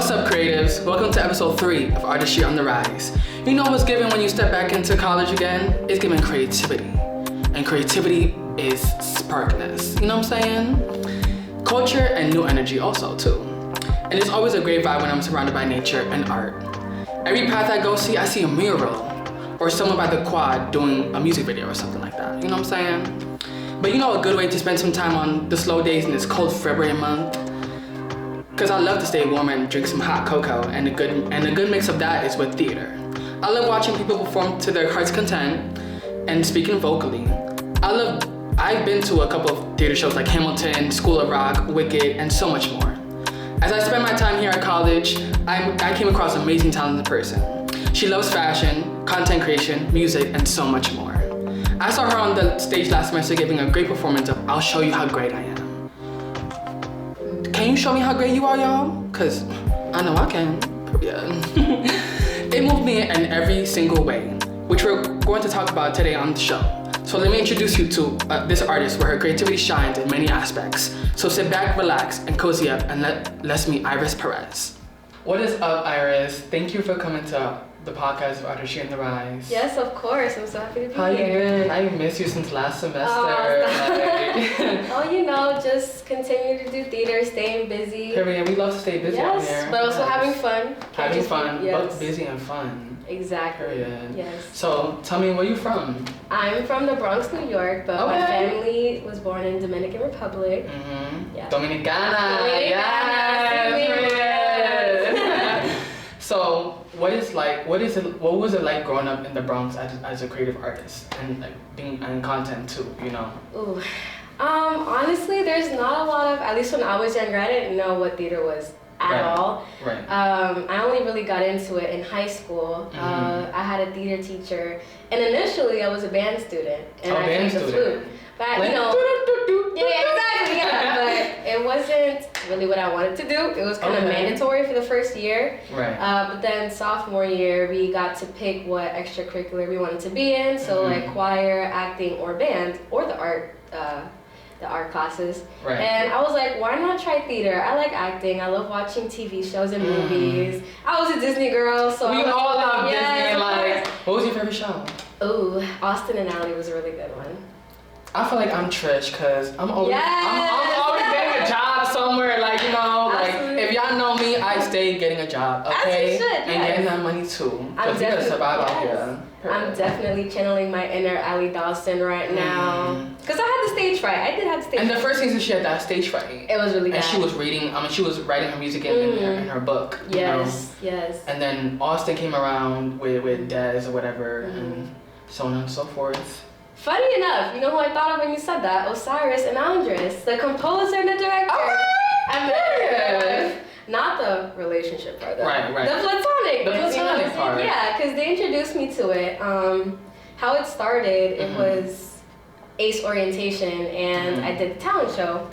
What's up, creatives? Welcome to episode 3 of Artistry on the Rise. You know what's given when you step back into college again? It's given creativity. And creativity is sparkness. You know what I'm saying? Culture and new energy also, too. And it's always a great vibe when I'm surrounded by nature and art. Every path I go see, I see a mural or someone by the quad doing a music video or something like that. You know what I'm saying? But you know a good way to spend some time on the slow days in this cold February month? Because I love to stay warm and drink some hot cocoa, and a good mix of that is with theater. I love watching people perform to their heart's content and speaking vocally. I've been to a couple of theater shows like Hamilton, School of Rock, Wicked, and so much more. As I spent my time here at college, I came across an amazing talented person. She loves fashion, content creation, music, and so much more. I saw her on the stage last semester giving a great performance of I'll Show You How Great I Am. Can you show me how great you are, y'all? Cause I know I can. It moved me in every single way, which we're going to talk about today on the show. So let me introduce you to this artist where her creativity shines in many aspects. So sit back, relax, and cozy up, and let's meet Iris Perez. What is up, Iris? Thank you for coming to the podcast of Artistry on the Rise. Yes, of course. I'm so happy to be How here. You been? I missed you since last semester. Oh, you know, just continue to do theater, staying busy. Period. We love to stay busy out here. Yes, but also having fun. Having fun, yes. Both busy and fun. Exactly. Period. Yes. So, tell me, where you from? I'm from the Bronx, New York, but my family was born in Dominican Republic. Mm-hmm. Yeah. Dominicana. Yes. So, what was it like growing up in the Bronx as a creative artist and like being in content too, you know? Ooh. Honestly, there's not a lot of, at least when I was younger, I didn't know what theater was at all. Right. I only really got into it in high school. Mm-hmm. I had a theater teacher, and initially I was a band student, and I played the flute. But like, you know, exactly, but it wasn't really what I wanted to do. It was kind of mandatory for the first year. Right. But then sophomore year, we got to pick what extracurricular we wanted to be in. So like choir, acting, or band, or the art classes. Right. And I was like, why not try theater? I like acting. I love watching TV shows and movies. I was a Disney girl, so we all love Disney. Like, what was your favorite show? Ooh, Austin and Ally was a really good one. I feel like I'm Trish, cause I'm always getting a job somewhere. Like, you know, Absolutely. Like if y'all know me, I stay getting a job, okay? As you should, and getting that money too. Cause we gotta survive out here. I'm definitely channeling my inner Allie Dawson right now. Cause I had the stage fright. I did have the stage fright. And the first season she had that stage fright. It was really bad. And she was reading. She was writing her music in her book. Yes, you know? yes. And then Austin came around with Des or whatever, and so on and so forth. Funny enough, you know who I thought of when you said that? Osiris and Andres, the composer and the director. Not the relationship part, though. Right. The platonic. The platonic part. Yeah, because they introduced me to it. How it started, it was ACE orientation, and I did the talent show.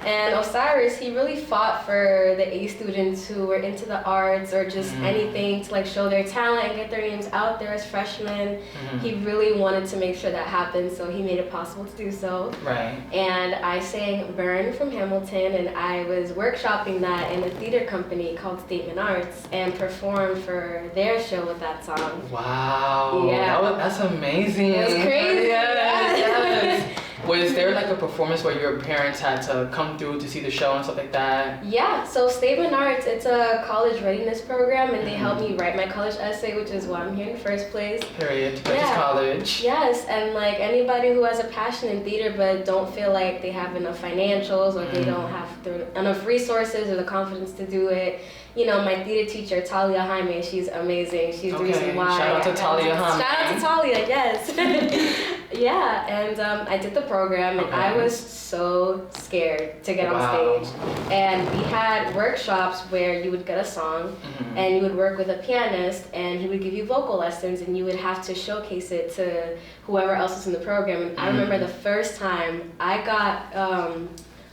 And Osiris, he really fought for the A students who were into the arts or just anything to like show their talent and get their names out there as freshmen. He really wanted to make sure that happened, so he made it possible to do so. Right. And I sang Burn from Hamilton, and I was workshopping that in a theater company called Statement Arts and performed for their show with that song. Wow. Yeah. That's amazing. It was crazy. Yes. Was there like a performance where your parents had to come through to see the show and stuff like that? Yeah, so Statement Arts, it's a college readiness program, and they helped me write my college essay, which is why I'm here in the first place. Period. To purchase college. Yes, and like anybody who has a passion in theater but don't feel like they have enough financials or they don't have enough resources or the confidence to do it. You know, my theater teacher, Talia Jaime, she's amazing. She's the reason why. Shout out to Talia Jaime. Shout out to Talia, yes. Yeah, and I did the program, and I was so scared to get on stage. And we had workshops where you would get a song, and you would work with a pianist, and he would give you vocal lessons, and you would have to showcase it to whoever else was in the program. And I remember the first time I got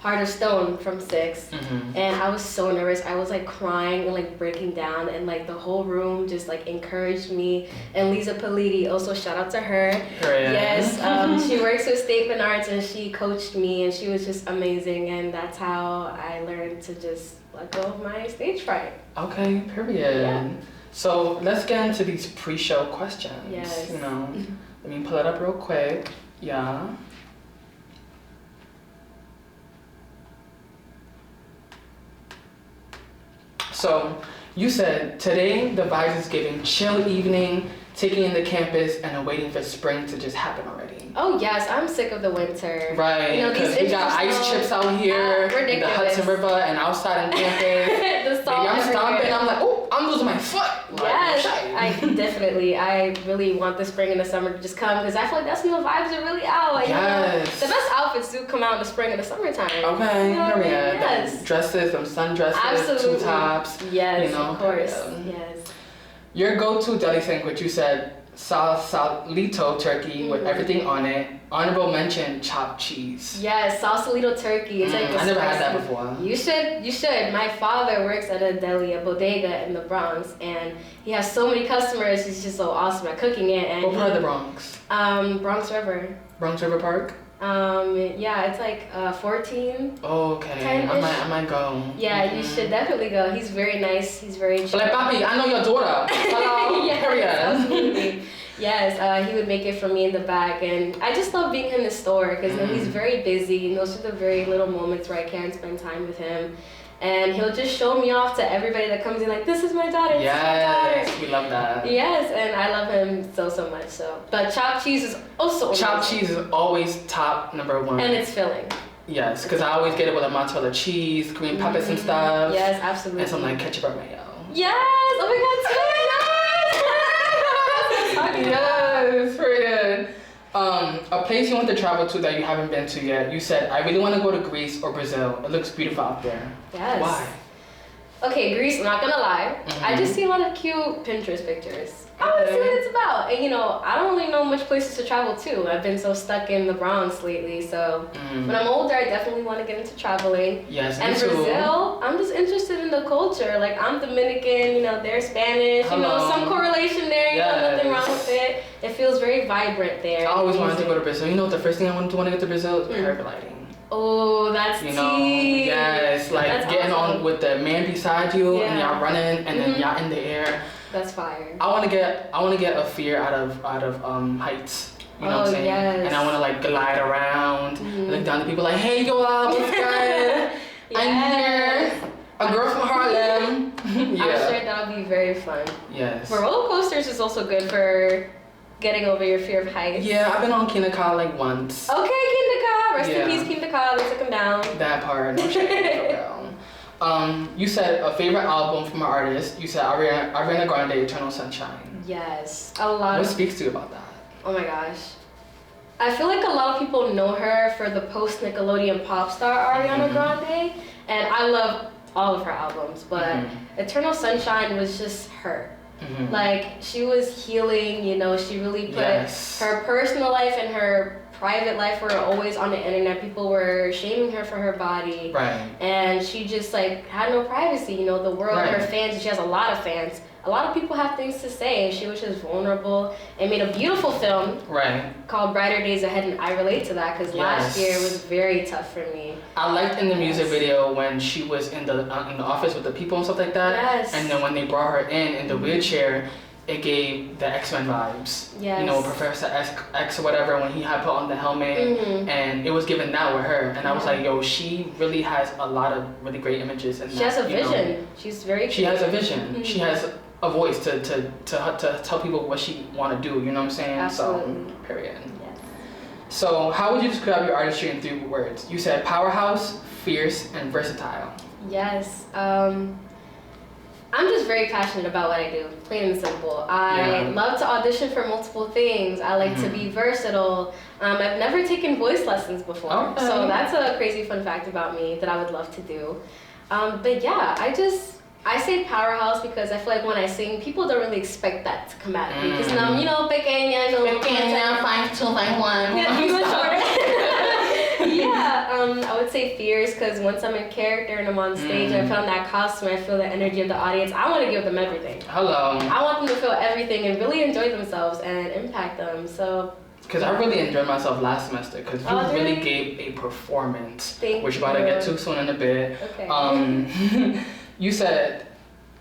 Heart of Stone from 6, and I was so nervous. I was like crying and like breaking down, and like the whole room just like encouraged me. And Lisa Politi, also shout out to her. Yes, she works with Statement Arts, and she coached me, and she was just amazing. And that's how I learned to just let go of my stage fright. Okay, period. Yeah. So let's get into these pre-show questions. Yes. You know, let me pull it up real quick. Yeah. So you said today the vibes is giving chill evening, taking in the campus and waiting for spring to just happen already. Oh yes, I'm sick of the winter. Right, you know, because we got ice chips out here, the Hudson River, and outside on campus. The salt Maybe I'm stomping, everywhere. I'm like, oh, I'm losing my foot. Yes, I really want the spring and the summer to just come, because I feel like that's when the vibes are really out. Like, Yes. you know, the best outfits do come out in the spring and the summertime. Okay, You know what I mean? yes. Yes. Dresses, some sundresses, Absolutely. two tops. Yes, you know, of course. yeah. Yes. Your go-to deli sandwich, you said salsito turkey with everything on it. Honorable mention, chopped cheese. Yes, Sausalito turkey. It's like I never had that before. You should. My father works at a deli, a bodega in the Bronx, and he has so many customers. He's just so awesome at cooking it. And What part of the Bronx? Bronx River. Bronx River Park? Yeah, it's like 14. Oh, okay. 10-ish. I might go. Yeah, you should definitely go. He's very nice. He's very chill. But like, papi, I know your daughter. Hello. Yes, Period. absolutely. Yes, he would make it for me in the back, and I just love being in the store because he's very busy, and those are the very little moments where I can spend time with him. And he'll just show me off to everybody that comes in, like, this is my daughter, this is my daughter. We love that. Yes, and I love him so much. So, but chopped cheese is also Chopped amazing. cheese is always top number one. And it's filling. Yes, because I always get it with a mozzarella cheese, green peppers and stuff. Yes, absolutely. And some like ketchup or mayo. Yes! Oh my God, it's Yes, pretty good. A place you want to travel to that you haven't been to yet. You said, I really want to go to Greece or Brazil. It looks beautiful out there. Yes. Why? Okay, Greece, I'm not gonna lie. I just see a lot of cute Pinterest pictures. I want to see what it's about. And you know, I don't really know much places to travel to. I've been so stuck in the Bronx lately, so when I'm older, I definitely want to get into traveling. Yes, and me too. Brazil, I'm just interested in the culture. Like, I'm Dominican, you know, they're Spanish, you know, some correlation there, you know, nothing wrong with it. It feels very vibrant there. I always wanted to go to Brazil. You know what the first thing I want to get to Brazil is paragliding. Oh, that's you know, tea. yes, like that's getting awesome. on with the man beside you and y'all running and then y'all in the air. That's fire. I want to get a fear out of heights. You know what I'm saying? Yes. And I want to like glide around, look down to people like, hey, yo, what's good? I'm here. A girl from Harlem. Yeah. I'm sure that'll be very fun. Yes. For roller coasters is also good for getting over your fear of heights. Yeah, I've been on Kinaka like once. Okay, Kindaka. Rest in peace, Kindaka. They took him down. That part, no shame, for real. You said a favorite album from an artist. You said Ariana Grande, Eternal Sunshine. Yes, a lot. What speaks to you about that? Oh my gosh. I feel like a lot of people know her for the post-Nickelodeon pop star Ariana Grande, and I love all of her albums, but Eternal Sunshine was just her. Like, she was healing, you know, she really put her personal life and her private life were always on the internet. People were shaming her for her body. Right. And she just, like, had no privacy, you know, the world, her fans, she has a lot of fans. A lot of people have things to say, and she was just vulnerable and made a beautiful film called Brighter Days Ahead, and I relate to that because last year was very tough for me. I liked in the music video when she was in the office with the people and stuff like that. Yes. And then when they brought her in the wheelchair, it gave the X-Men vibes. Yes. You know, Professor X or whatever, when he had put on the helmet, and it was given that with her. And I was like, yo, she really has a lot of really great images. And she has a vision. She's very She has a vision. She has a voice to tell people what she want to do. You know what I'm saying? Absolutely. So, period. Yes. So, how would you describe your artistry in 3 words? You said powerhouse, fierce, and versatile. Yes. I'm just very passionate about what I do, plain and simple. I love to audition for multiple things. I like to be versatile. I've never taken voice lessons before, so that's a crazy fun fact about me that I would love to do. But yeah, I say powerhouse because I feel like when I sing, people don't really expect that to come out of me. Because I'm, you know, pequeña, 5'2", 5'1". Yeah, I would say fears, because once I'm in character and I'm on stage and I put on that costume, I feel the energy of the audience. I want to give them everything. Hello. I want them to feel everything and really enjoy themselves and impact them. So. Because I really enjoyed myself last semester, because you really gave a performance, which we're about to get to soon in a bit. Okay. You said,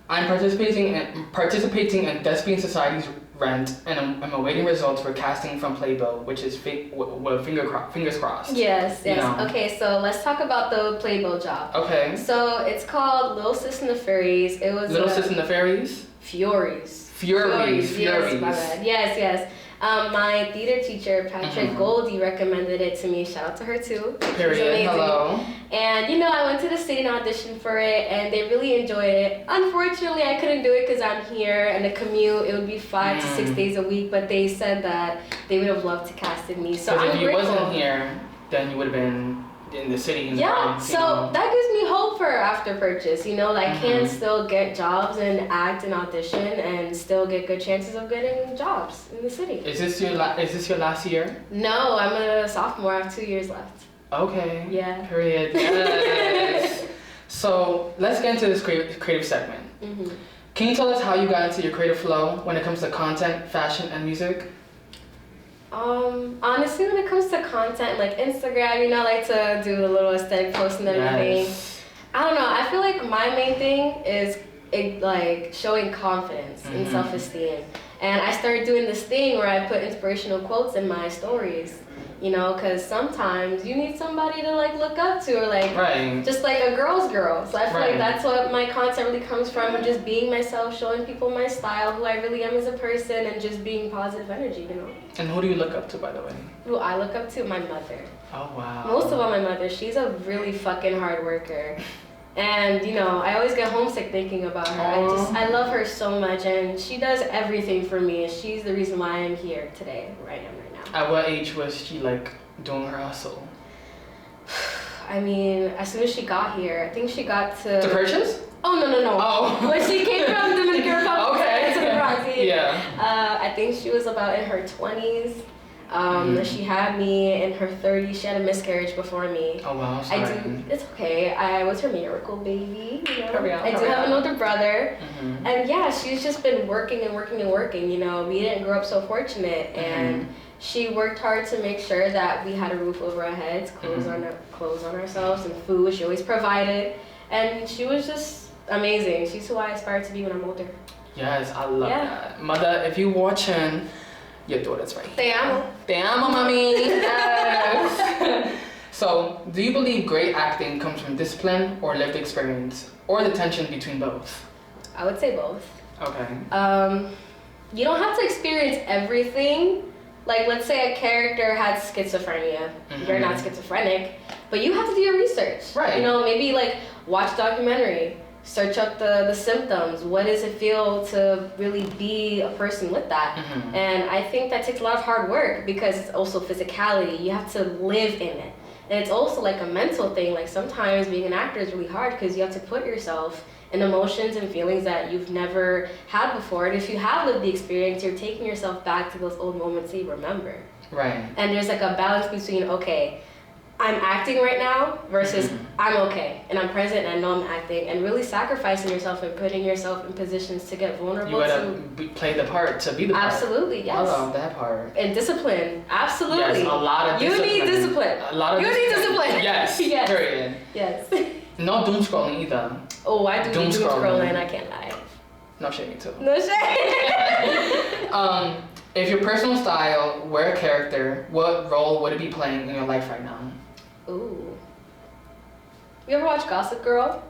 I'm participating in Thespian Society's Rent, and I'm awaiting results for casting from Playbill, which is fingers crossed. Yes. You know. Okay, so let's talk about the Playbill job. Okay. So it's called Little Sis and the Fairies. It was Little Sis and the Fairies? Furies. Furies. Yes, my bad. Yes. My theater teacher, Patrick Goldie, recommended it to me. Shout out to her too. Period. Hello. And I went to the city and auditioned for it, and they really enjoyed it. Unfortunately, I couldn't do it because I'm here, and the commute, it would be 5 to 6 days a week, but they said that they would have loved to cast me. So I'm if you grateful. wasn't here, then you would have been in the city. So that gives me hope for after purchase. I can still get jobs and act and audition and still get good chances of getting jobs in the city. Is this your last year? No, I'm a sophomore. I have 2 years left. Okay. Yeah. Period. Yes. So let's get into this creative segment. Can you tell us how you got into your creative flow when it comes to content, fashion, and music? Honestly, when it comes to content, like Instagram, I like to do a little aesthetic post and everything. Yes. I don't know. I feel like my main thing is like showing confidence and self-esteem. And I started doing this thing where I put inspirational quotes in my stories. Because sometimes you need somebody to like look up to, or like just like a girl's girl. So I feel like that's what my content really comes from, and just being myself, showing people my style, who I really am as a person, and just being positive energy. And who do you look up to, by the way? Who I look up to? My mother. Oh wow. Most of all, my mother. She's a really fucking hard worker. And I always get homesick thinking about her. I love her so much, and she does everything for me. She's the reason why I'm here today, where I am right now. At what age was she like doing her hustle? I mean, as soon as she got here, I think she got to purchase? Oh no. Oh. When she came from Dominican Republic to the Bronx. Yeah. I think she was about in her 20s. She had me in her 30s. She had a miscarriage before me. Oh wow, sorry. It's okay. I was her miracle baby. I do have an older brother, and yeah, she's just been working and working and working. We didn't grow up so fortunate, and she worked hard to make sure that we had a roof over our heads, clothes on ourselves, and food. She always provided, and she was just amazing. She's who I aspire to be when I'm older. Yes, I love that. Mother, if you're watching, your daughter's right. Te amo. Te amo, mommy. Yes. So, do you believe great acting comes from discipline or lived experience, or the tension between both? I would say both. Okay. You don't have to experience everything. Like, let's say a character had schizophrenia. You're not schizophrenic, but you have to do your research. Right. Maybe like watch documentary, search up the symptoms. What does it feel to really be a person with that? And I think that takes a lot of hard work, because it's also physicality. You have to live in it. And it's also like a mental thing. Like sometimes being an actor is really hard, because you have to put yourself in emotions and feelings that you've never had before. And if you have lived the experience, you're taking yourself back to those old moments that you remember. Right. And there's like a balance between, okay, I'm acting right now versus I'm okay and I'm present and I know I'm acting, and really sacrificing yourself and putting yourself in positions to get vulnerable. You gotta play the part to be the part. Absolutely, yes. I love that part. And discipline, absolutely. Yes, a lot of discipline. You need discipline. A lot of You need discipline. Yes, yes. Period. Yes. No doom scrolling either. Oh, I do doom scrolling, I can't lie. No shade, me too. No shade. If your personal style were a character, what role would it be playing in your life right now? Ooh. You ever watch Gossip Girl?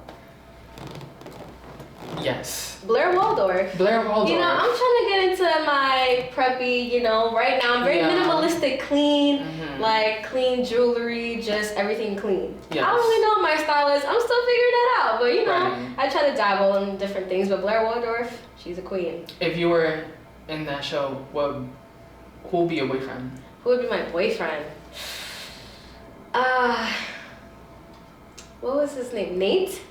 Yes. Blair Waldorf. Blair Waldorf. I'm trying to get into my preppy, right now I'm very minimalistic, clean, like clean jewelry, just everything clean. Yes. I don't really know what my style is. I'm still figuring that out, but I try to dabble in different things, but Blair Waldorf, she's a queen. If you were in that show, who would be your boyfriend? Who would be my boyfriend? What was his name? Nate?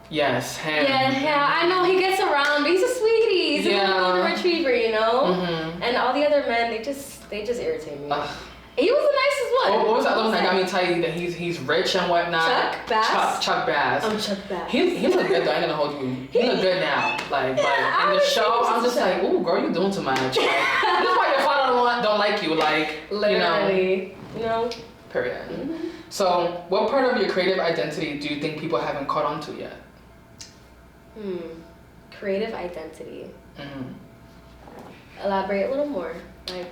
Yes, him. Yeah, I know, he gets around, but he's a sweetie. He's a little golden retriever, And all the other men, they just irritate me. He was the nicest one. What was the other one that got me tight? That he's rich and whatnot. Chuck Bass. Chuck Bass. Chuck Bass. He look good though. I ain't gonna hold you. He look good now. Like, but in the show, I'm just like, ooh, girl, you doing too much. Like, that's why your father don't like you. Like, literally, you know. Period. Mm-hmm. So, what part of your creative identity do you think people haven't caught on to yet? Creative identity. Elaborate a little more. Like.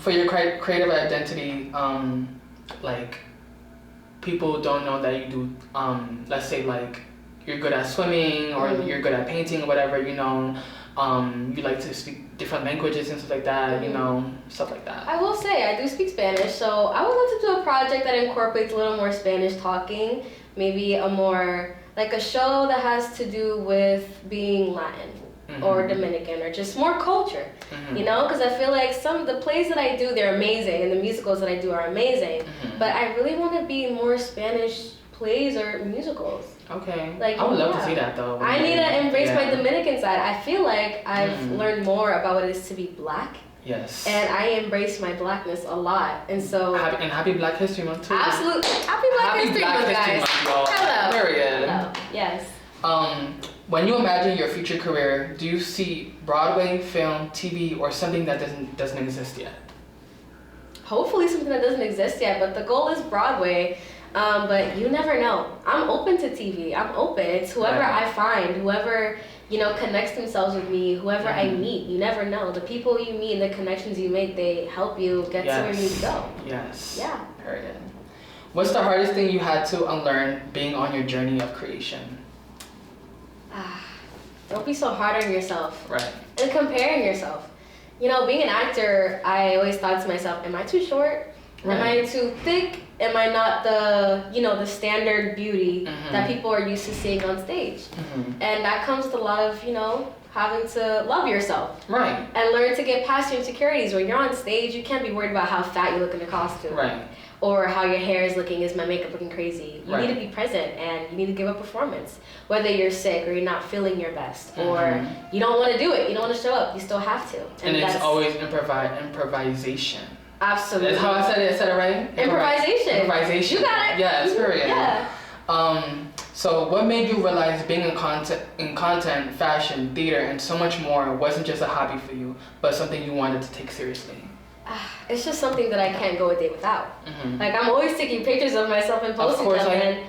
For your creative identity, like, people don't know that you do, let's say, like, you're good at swimming or you're good at painting or whatever, you know, you like to speak different languages and stuff like that, you know, stuff like that. I will say, I do speak Spanish, so I would love to do a project that incorporates a little more Spanish talking, maybe a more, like a show that has to do with being Latin. Or Dominican, or just more culture, you know? Because I feel like some of the plays that I do, they're amazing, and the musicals that I do are amazing, but I really want to be more Spanish plays or musicals. Okay. Like, I would love to see that, though. I need to embrace my Dominican side. I feel like I've learned more about what it is to be Black. Yes. And I embrace my Blackness a lot, and so... Happy Black History Month, too. Absolutely. Happy Black History Month, guys. Hello. Period. Hello. Yes. When you imagine your future career, do you see Broadway, film, TV, or something that doesn't exist yet? Hopefully something that doesn't exist yet, but the goal is Broadway. But you never know. I'm open to TV. I'm open. It's whoever I find, whoever, you know, connects themselves with me, whoever I meet. You never know. The people you meet and the connections you make, they help you get to where you need to go. Yes. Yeah. Period. What's the hardest thing you had to unlearn being on your journey of creation? Don't be so hard on yourself. Right. And comparing yourself. You know, being an actor, I always thought to myself, am I too short? Right. Am I too thick? Am I not the, you know, the standard beauty that people are used to seeing on stage? And that comes with a lot of, you know, having to love yourself. Right. And learn to get past your insecurities. When you're on stage, you can't be worried about how fat you look in a costume. Right. Or how your hair is looking, is my makeup looking crazy? You need to be present and you need to give a performance. Whether you're sick or you're not feeling your best or you don't want to do it, you don't want to show up, you still have to. And it's always improvisation. Absolutely. That's how I said it. I said it right? Improvisation. You got it. Yes, period. Yeah. So what made you realize being in content, fashion, theater, and so much more wasn't just a hobby for you, but something you wanted to take seriously? It's just something that I can't go a day without. Like, I'm always taking pictures of myself and posting them,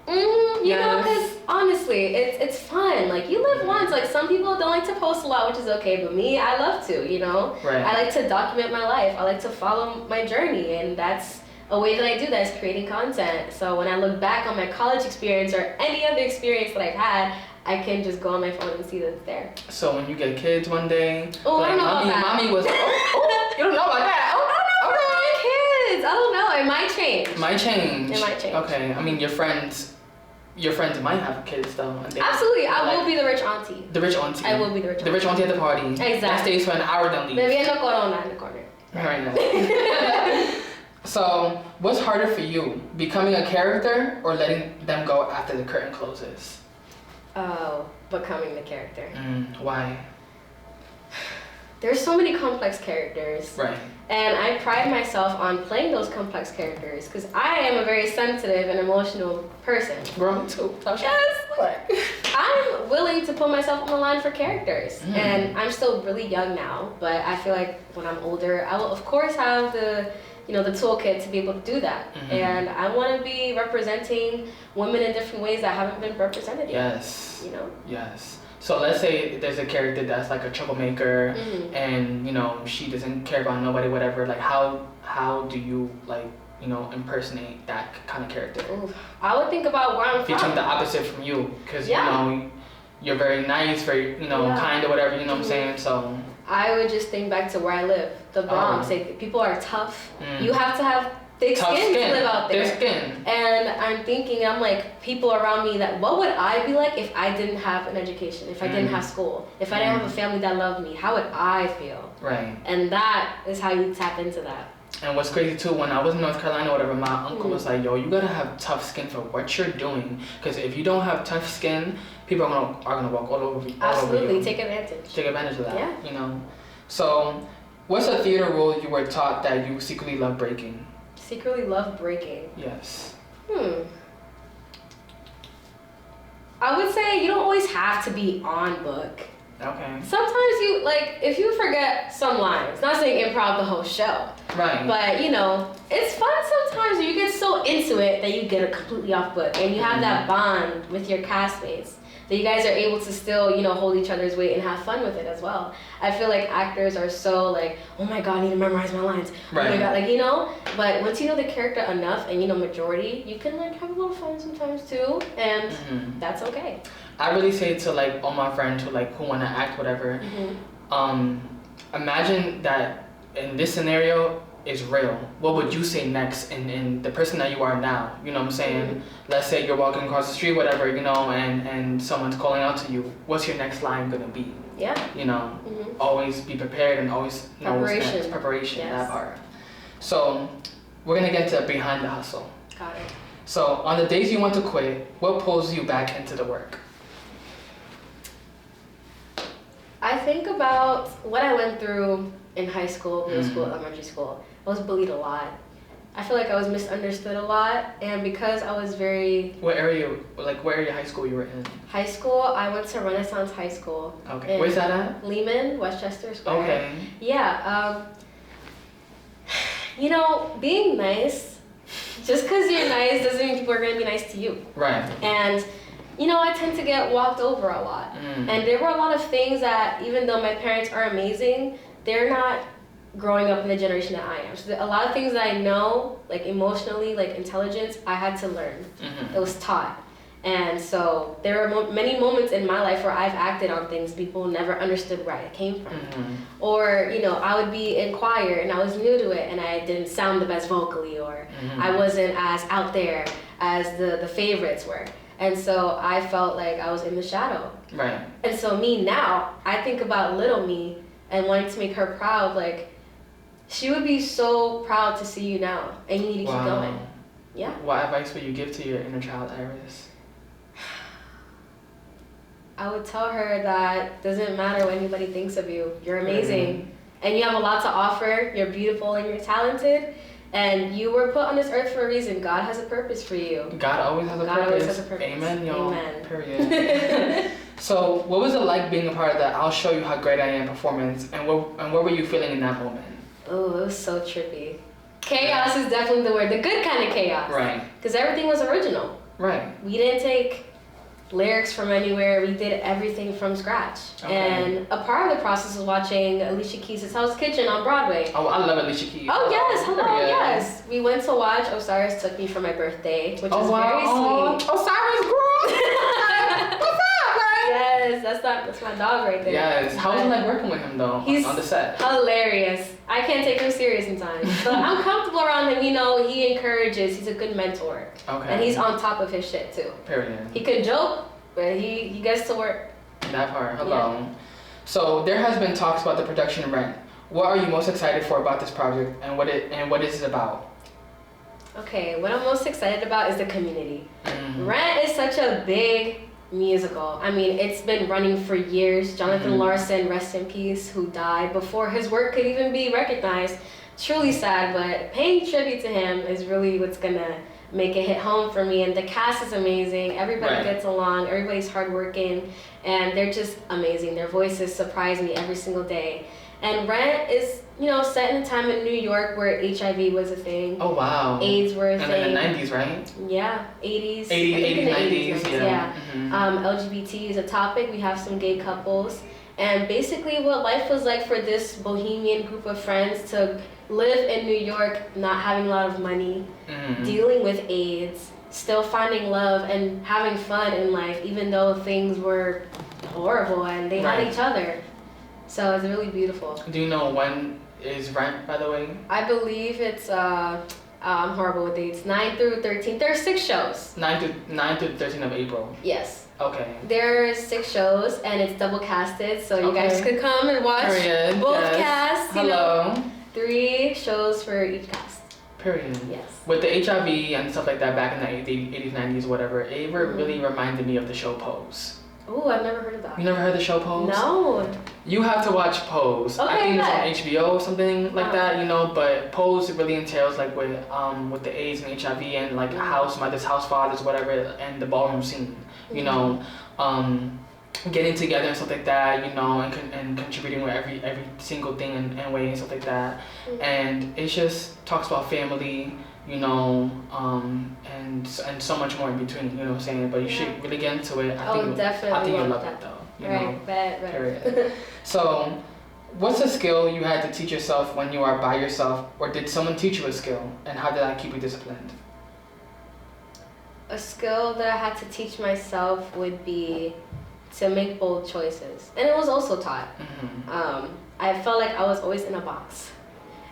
and you know, because honestly, it's fun. Like, you live once. Like, some people don't like to post a lot, which is okay, but me, I love to, you know? Right. I like to document my life. I like to follow my journey, and that's a way that I do that is creating content. So when I look back on my college experience or any other experience that I've had, I can just go on my phone and see that it's there. So when you get kids one day, I don't know about that. Mommy was, you don't know about that. I don't know about kids. I don't know. It might change. It might change. Okay. I mean, your friends might have kids though. And absolutely. I will be the rich auntie. The rich auntie. I will be the rich auntie. The rich auntie at the party. Exactly. That stays for an hour, then leaves. Bebiendo corona in the corner. Right now. So, what's harder for you? Becoming a character or letting them go after the curtain closes? Oh, becoming the character. Why? There's so many complex characters. Right. And I pride myself on playing those complex characters because I am a very sensitive and emotional person. Girl, too. Yes. I'm willing to put myself on the line for characters. And I'm still really young now, but I feel like when I'm older, I will of course have the toolkit to be able to do that. And I want to be representing women in different ways that haven't been represented yet. Yes. You know? Yes. So let's say there's a character that's like a troublemaker and, you know, she doesn't care about nobody, whatever. Like, how do you, like, you know, impersonate that kind of character? Ooh. I would think about where I'm from. Featuring the opposite from you. Because, you know, you're very nice, very, you know, kind or whatever, you know what I'm saying? So I would just think back to where I live, the Bronx. People are tough. You have to have thick skin to live out there. Thick skin. And I'm thinking, I'm like, people around me that, what would I be like if I didn't have an education, if I didn't have school, if I didn't have a family that loved me? How would I feel? Right. And that is how you tap into that. And what's crazy too, when I was in North Carolina or whatever, my uncle was like, yo, you gotta have tough skin for what you're doing. Because if you don't have tough skin, people are gonna walk all over you. Absolutely, take advantage. Take advantage of that, yeah. You know. So, What's a theater role you were taught that you secretly love breaking? Secretly love breaking? Yes. I would say you don't always have to be on book. Okay. Sometimes you, like, if you forget some lines, not saying improv the whole show. Right. But, you know, it's fun sometimes when you get so into it that you get it completely off book. And you have that bond with your castmates that you guys are able to still, you know, hold each other's weight and have fun with it as well. I feel like actors are so like, oh my God, I need to memorize my lines. Right. Oh my God, like, you know, but once you know the character enough and you know majority, you can like have a little fun sometimes too, and that's okay. I really say to like all my friends who want to act whatever, imagine that in this scenario is real. What would you say next in the person that you are now? You know what I'm saying? Let's say you're walking across the street, whatever, you know, and someone's calling out to you. What's your next line gonna be? Yeah. You know, always be prepared and always know what's next. Preparation, yes. that part. So we're gonna get to behind the hustle. Got it. So on the days you want to quit, what pulls you back into the work? I think about what I went through in high school, middle school, elementary school. I was bullied a lot. I feel like I was misunderstood a lot, and because I was very... What area high school you were in? High school, I went to Renaissance High School. Okay. Where's that at? Lehman, Westchester Square. Okay. Yeah. You know, being nice, just because you're nice doesn't mean people are going to be nice to you. Right. And, you know, I tend to get walked over a lot. And there were a lot of things that, even though my parents are amazing, they're not growing up in the generation that I am. So a lot of things that I know, like emotionally, like intelligence, I had to learn. It was taught. And so there are many moments in my life where I've acted on things people never understood where I came from. Or, you know, I would be in choir and I was new to it and I didn't sound the best vocally, or I wasn't as out there as the favorites were. And so I felt like I was in the shadow. Right. And so me now, I think about little me and wanting to make her proud. Like, she would be so proud to see you now, and you need to keep going. Yeah. What advice would you give to your inner child, Iris? I would tell her that it doesn't matter what anybody thinks of you. You're amazing. And you have a lot to offer. You're beautiful and you're talented. And you were put on this earth for a reason. God has a purpose for you. God always has a purpose. God always has a purpose. Amen, y'all. Amen. Period. So, what was it like being a part of that I'll Show You How Great I Am performance, and what were you feeling in that moment? Oh, it was so trippy. Chaos is definitely the word. The good kind of chaos. Right. Because everything was original. Right. We didn't take lyrics from anywhere. We did everything from scratch. Okay. And a part of the process was watching Alicia Keys' Hell's Kitchen on Broadway. Oh, I love Alicia Keys. Oh, yes. Hello, Yeah. yes. We went to watch. Osiris took me for my birthday, which was very sweet. Osiris, girl. What's up, right? Yes, that's my dog right there. Yes. How was it like working with him, though, He's on the set? hilarious. I can't take him serious sometimes. But I'm comfortable around him. You know, he encourages. He's a good mentor. Okay. And he's on top of his shit, too. Period. He could joke, but he gets to work. That part. Hello. Yeah. So there has been talks about the production of Rent. What are you most excited for about this project, and what is it about? Okay, what I'm most excited about is the community. Rent is such a big musical. I mean, it's been running for years. Jonathan Larson, rest in peace, who died before his work could even be recognized. Truly sad, but paying tribute to him is really what's gonna make it hit home for me. And the cast is amazing. Everybody gets along. Everybody's hardworking, and they're just amazing. Their voices surprise me every single day. And Rent is, you know, set in a time in New York where HIV was a thing. Oh, wow. AIDS were a thing. And in the 90s, right? Yeah, 80s. 80s, 90s, yeah. LGBT is a topic. We have some gay couples. And basically what life was like for this bohemian group of friends to live in New York, not having a lot of money, dealing with AIDS, still finding love and having fun in life, even though things were horrible and they had each other. So it's really beautiful. Do you know when is Rent, by the way? I believe it's, I'm horrible with dates, 9 through 13. There are 6 shows. 9 through 13 of April. Yes. Okay. There's 6 shows and it's double casted, so you guys could come and watch both casts. You know, 3 shows for each cast. Period. Yes. With the HIV and stuff like that back in the 80s, 90s, whatever, it really reminded me of the show Pose. Oh, I've never heard of that. You never heard the show Pose? No. You have to watch Pose. Okay, I think bet. it's on HBO or something like that, you know, but Pose really entails like with the AIDS and HIV and like house fathers, whatever, and the ballroom scene, you know, getting together and stuff like that, you know, and contributing with every single thing and way and stuff like that. And it just talks about family, you know, and so much more in between, you know what I'm saying? But you should really get into it. I think you'll love it though. You know? Right. Period. So, what's a skill you had to teach yourself when you are by yourself, or did someone teach you a skill, and how did that keep you disciplined? A skill that I had to teach myself would be to make bold choices, and it was also taught. I felt like I was always in a box,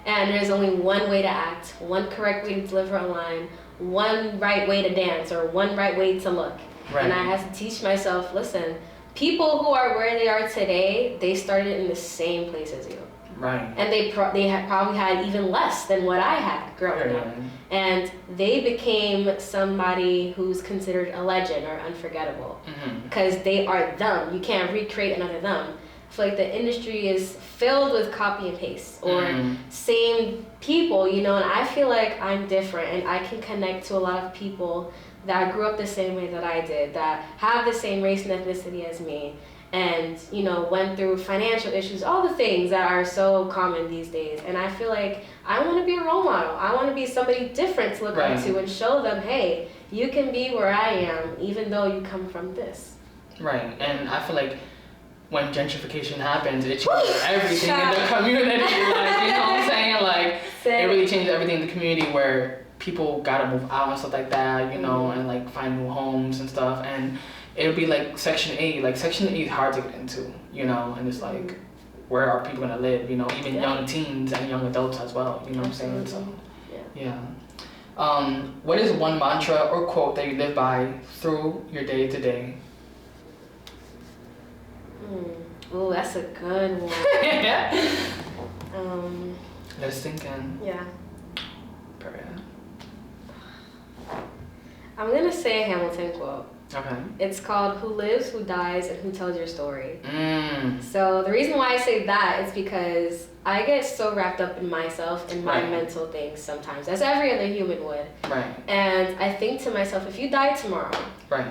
and there's only one way to act, one correct way to deliver a line, one right way to dance, or one right way to look. Right. And I had to teach myself, listen, people who are where they are today, they started in the same place as you. Right. And they probably had even less than what I had growing up. And they became somebody who's considered a legend or unforgettable. Because they are them. You can't recreate another them. I feel like the industry is filled with copy and paste or same people, you know, and I feel like I'm different and I can connect to a lot of people that grew up the same way that I did, that have the same race and ethnicity as me, and, you know, went through financial issues, all the things that are so common these days. And I feel like I want to be a role model. I want to be somebody different to look up to and show them, hey, you can be where I am, even though you come from this. Right, and I feel like when gentrification happens, it changes everything in the community. Like, you know what I'm saying? Like, it really changes everything in the community where people gotta move out and stuff like that, you know, and like find new homes and stuff. And it would be like Section 8. Like, Section 8 is hard to get into, you know, and it's like, where are people gonna live, you know, even young teens and young adults as well, you know what I'm saying? So, what is one mantra or quote that you live by through your day to day? Oh, that's a good one. Let's think in. Yeah. Period. I'm gonna say a Hamilton quote. Okay. It's called "Who lives, who dies, and who tells your story." So the reason why I say that is because I get so wrapped up in myself and my mental things sometimes, as every other human would. Right. And I think to myself, if you died tomorrow,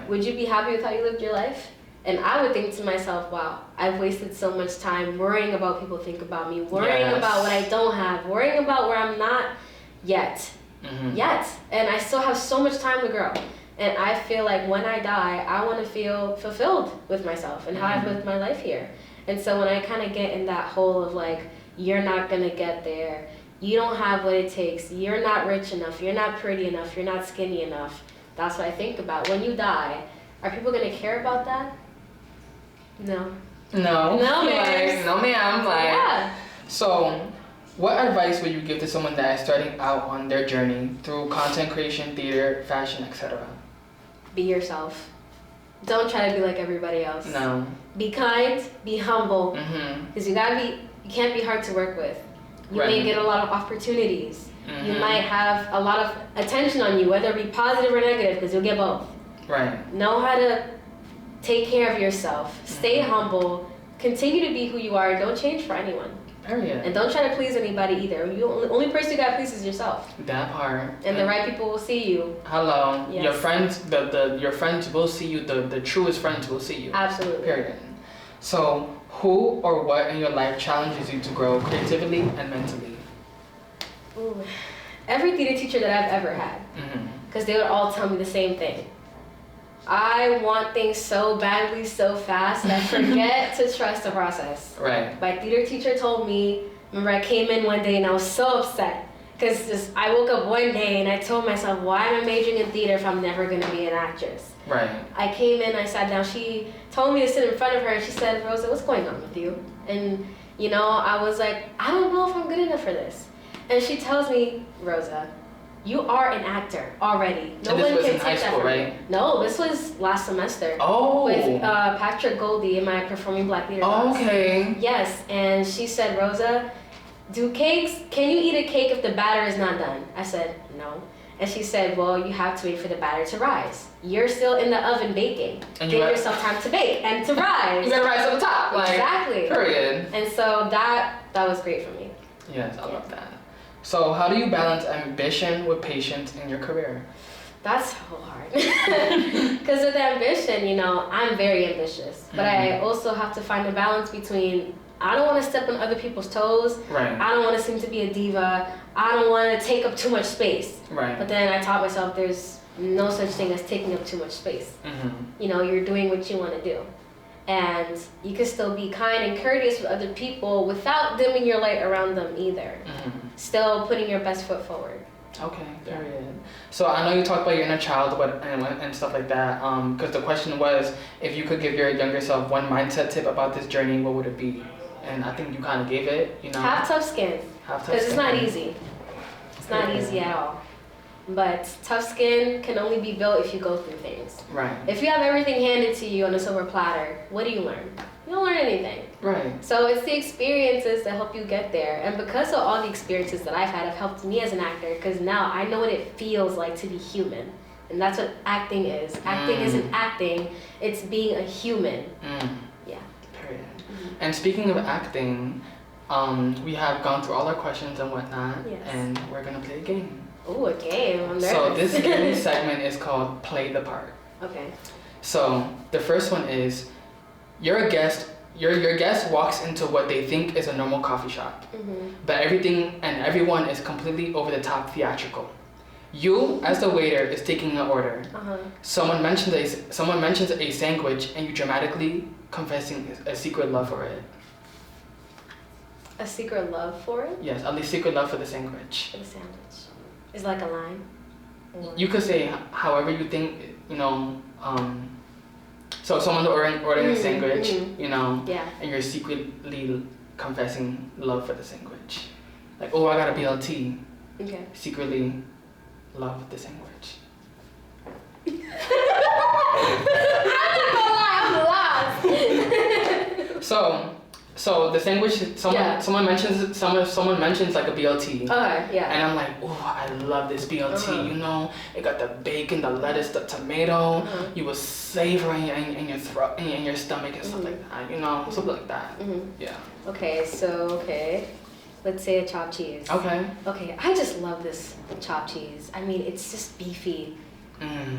would you be happy with how you lived your life? And I would think to myself, wow, I've wasted so much time worrying about what people think about me, worrying about what I don't have, worrying about where I'm not yet. And I still have so much time to grow. And I feel like when I die, I want to feel fulfilled with myself and how I've lived my life here. And so when I kind of get in that hole of like, you're not going to get there, you don't have what it takes, you're not rich enough, you're not pretty enough, you're not skinny enough, that's what I think about. When you die, are people going to care about that? No. No, like, no ma'am. Like, so what advice would you give to someone that is starting out on their journey through content creation, theater, fashion, etc.? Be yourself. Don't try to be like everybody else. No. Be kind, be humble. Because you can't be hard to work with. You may get a lot of opportunities. You might have a lot of attention on you, whether it be positive or negative, because you'll get both. Right. Know how to take care of yourself. Stay humble. Continue to be who you are. Don't change for anyone. Period. And don't try to please anybody either. The only person you gotta please is yourself. That part. And the right people will see you. Hello. Yes. Your friends, your friends will see you. The truest friends will see you. Absolutely. Period. So, who or what in your life challenges you to grow creatively and mentally? Ooh. Every theater teacher that I've ever had. Because they would all tell me the same thing. I want things so badly, so fast, that I forget to trust the process. Right. My theater teacher told me, remember I came in one day and I was so upset. Because I woke up one day and I told myself, why am I majoring in theater if I'm never going to be an actress? Right. I came in, I sat down, she told me to sit in front of her and she said, Rosa, what's going on with you? And, you know, I was like, I don't know if I'm good enough for this. And she tells me, Rosa, you are an actor already. No one can take that from you. No, this was last semester. Oh. With Patrick Goldie in my Performing Black Theater class. Okay. Yes, and she said, Rosa, can you eat a cake if the batter is not done? I said, no. And she said, well, you have to wait for the batter to rise. You're still in the oven baking. And give yourself time to bake and to rise. You gotta rise to the top. Like, exactly. Period. And so that was great for me. Yes, I love that. So how do you balance ambition with patience in your career? That's so hard. Because with ambition, you know, I'm very ambitious. But I also have to find a balance between, I don't want to step on other people's toes. Right. I don't want to seem to be a diva. I don't want to take up too much space. Right. But then I taught myself there's no such thing as taking up too much space. You know, you're doing what you want to do. And you can still be kind and courteous with other people without dimming your light around them either. Still putting your best foot forward. Okay, period. So I know you talked about your inner child and stuff like that. Because the question was, if you could give your younger self one mindset tip about this journey, what would it be? And I think you kind of gave it, you know. Have tough skin. Because it's not easy. It's not easy at all. But tough skin can only be built if you go through things. Right. If you have everything handed to you on a silver platter, what do you learn? You don't learn anything. Right. So it's the experiences that help you get there. And because of all the experiences that I've had have helped me as an actor, because now I know what it feels like to be human. And that's what acting is. Acting isn't acting, it's being a human. Yeah. Period. And speaking of acting, we have gone through all our questions and whatnot, and we're gonna play a game. Ooh, a game. I'm nervous. So this game segment is called Play the Part. Okay. So the first one is, you're a guest. Your guest walks into what they think is a normal coffee shop, but everything and everyone is completely over the top theatrical. You, as the waiter, is taking an order. Someone mentions a sandwich, and you dramatically confessing a secret love for it. A secret love for it? Yes, a secret love for the sandwich. For the sandwich. Is like a line? Or... You could say however you think, you know, so someone's ordering a sandwich, you know, and you're secretly confessing love for the sandwich. Like, oh, I got a BLT. Okay. Secretly love the sandwich. I'm not gonna lie, I'm lost. So the sandwich, someone mentions like a BLT. Okay, yeah. And I'm like, oh, I love this BLT. You know, it got the bacon, the lettuce, the tomato. You will savor in your throat, in your stomach and stuff like that. You know, something like that. Yeah. Okay, so let's say a chopped cheese. Okay, I just love this chopped cheese. I mean, it's just beefy.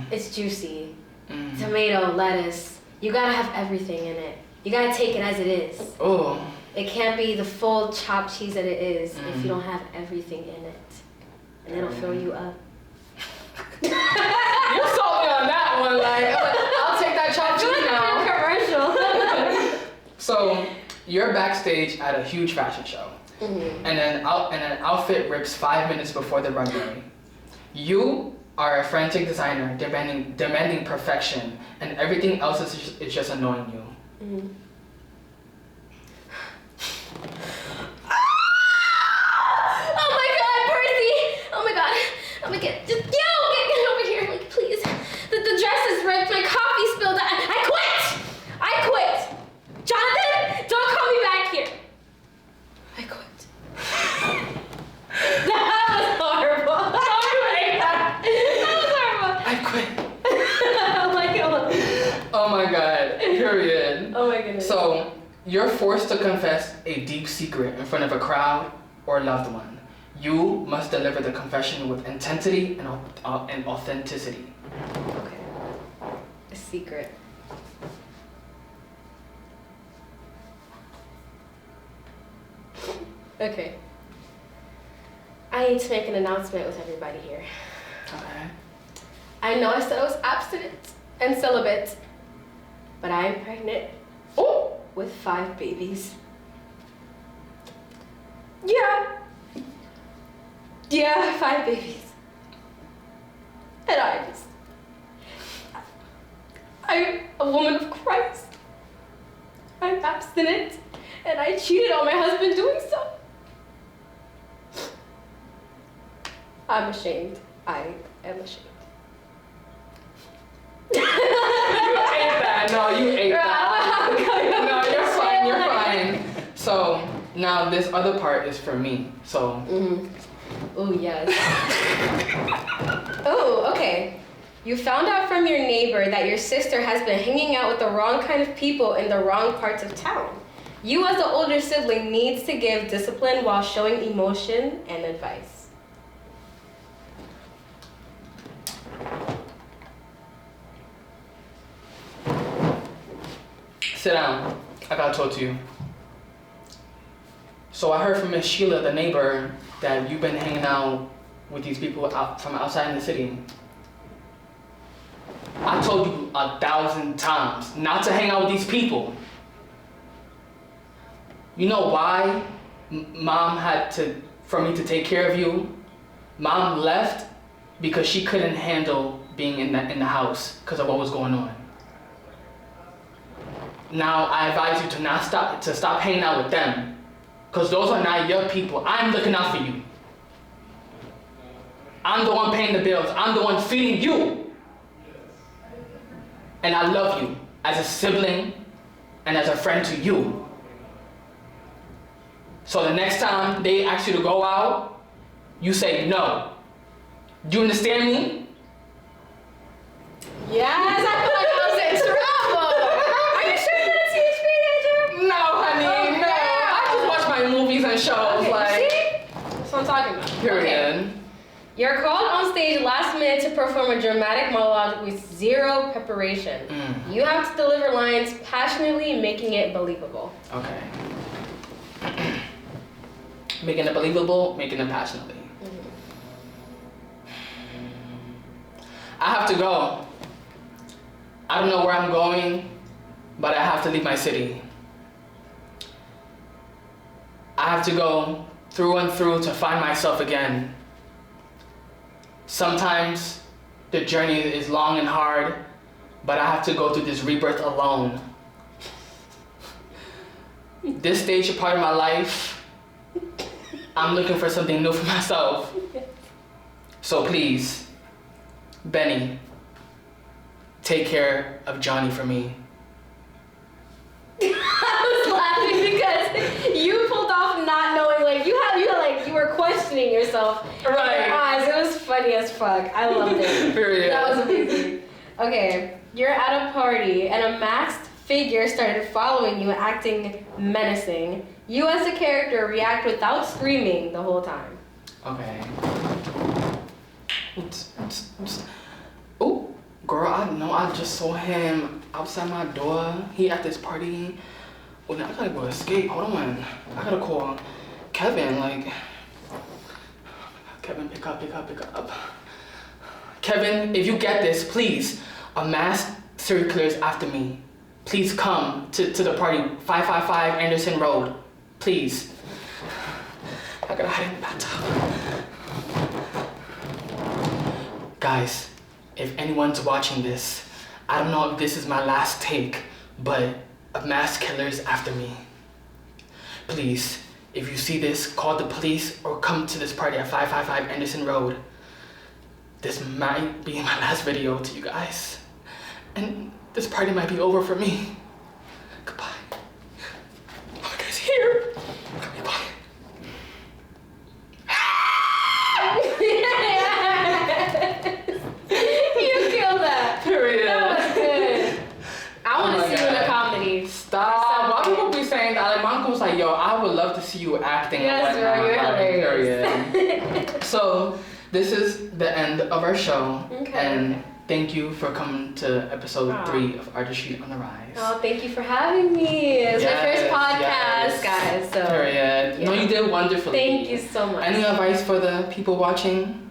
It's juicy. Tomato, lettuce. You gotta have everything in it. You gotta take it as it is. Oh. It can't be the full chopped cheese that it is if you don't have everything in it. And it'll fill you up. You sold me on that one. Like, I'll take that chopped cheese now. Commercial. So, you're backstage at a huge fashion show. And an outfit rips 5 minutes before the runway. You are a frantic designer demanding perfection, and everything else is just annoying you. Oh my God, Percy! Oh my God! Get over here, like, please. The dress is ripped. My coffee spilled. I quit. Jonathan, don't call me back here. I quit. That was horrible. That was horrible. I quit. Oh my God. Oh my God. Period. Oh my goodness. So, you're forced to confess a deep secret in front of a crowd or loved one. You must deliver the confession with intensity and authenticity. Okay. A secret. Okay. I need to make an announcement with everybody here. Okay. I know I said I was abstinent and celibate, but I am pregnant with 5 babies. Yeah, 5 babies. And I'm a woman of Christ. I'm abstinent, and I cheated on my husband doing so. I'm ashamed. I am ashamed. You ate that. No, you ate that. No, you're fine. So now this other part is for me. So Oh, yes. Oh, okay. You found out from your neighbor that your sister has been hanging out with the wrong kind of people in the wrong parts of town. You as the older sibling needs to give discipline while showing emotion and advice. Sit down. I gotta talk to you. So I heard from Miss Sheila, the neighbor, that you've been hanging out with these people out from outside in the city. I told you 1,000 times not to hang out with these people. You know why Mom had for me to take care of you? Mom left because she couldn't handle being in the house because of what was going on. Now I advise you to stop hanging out with them, because those are not your people. I'm looking out for you. I'm the one paying the bills. I'm the one feeding you. And I love you as a sibling and as a friend to you. So the next time they ask you to go out, you say no. Do you understand me? Yes, I feel like I was in trouble. Are you sure you're a teenage teenager? No, honey, no. I just watch my movies and shows. Okay, see? That's what I'm talking about. Period. Okay. You're called on stage last minute to perform a dramatic monologue with zero preparation. You have to deliver lines passionately, making it believable. Okay. Making it believable, making it passionately. I have to go. I don't know where I'm going, but I have to leave my city. I have to go through and through to find myself again. Sometimes the journey is long and hard, but I have to go through this rebirth alone. This stage part of my life, I'm looking for something new for myself. So please, Benny, take care of Johnny for me. I was laughing because you pulled off not knowing, like you were questioning yourself. Right. In your eyes. It was funny as fuck. I loved it. Period. That was amazing. Okay, you're at a party and a masked figure started following you and acting menacing. You as a character react without screaming the whole time. Okay. Oh, girl, I know I just saw him outside my door. He at this party. Well, now I gotta go escape. Hold on. I gotta call Kevin, like... Kevin, pick up. Kevin, if you get this, please, a masked serial killer is after me. Please come to the party, 555 Anderson Road. Please. I gotta hide in the bathtub. Guys, if anyone's watching this, I don't know if this is my last take, but a masked killer is after me. Please, if you see this, call the police or come to this party at 555 Anderson Road. This might be my last video to you guys. And this party might be over for me. Goodbye. Oh, you guys here? Goodbye. You killed that. Period. That was good. I want to see you in a comedy. Stop. Why people be saying that? Like, my uncle was like, yo, I would love to see you acting. Yes, and girl, whatnot. you're hilarious. Period. So, this is the end of our show. Okay. And thank you for coming to episode 3 of Artistry on the Rise. Oh, thank you for having me. It's my first podcast, guys. So. Period. Yeah. No, you did wonderfully. Thank you so much. Any advice for the people watching?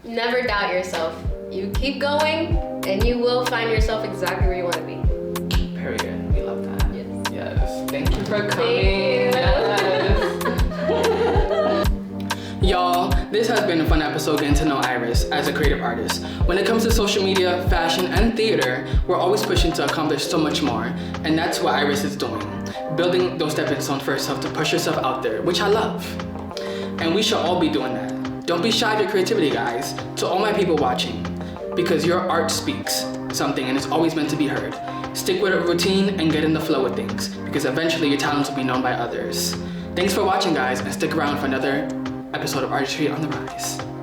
Never doubt yourself. You keep going, and you will find yourself exactly where you want to be. Period. We love that. Yes. Yes. Thank you for coming. Thank you. Yes. Y'all, this has been a fun episode getting to know Iris as a creative artist. When it comes to social media, fashion, and theater, we're always pushing to accomplish so much more, and that's what Iris is doing. Building those stepping stones for yourself to push yourself out there, which I love. And we should all be doing that. Don't be shy of your creativity, guys. To all my people watching, because your art speaks something and it's always meant to be heard. Stick with a routine and get in the flow with things, because eventually your talents will be known by others. Thanks for watching, guys, and stick around for another episode of Artistry on the Rise.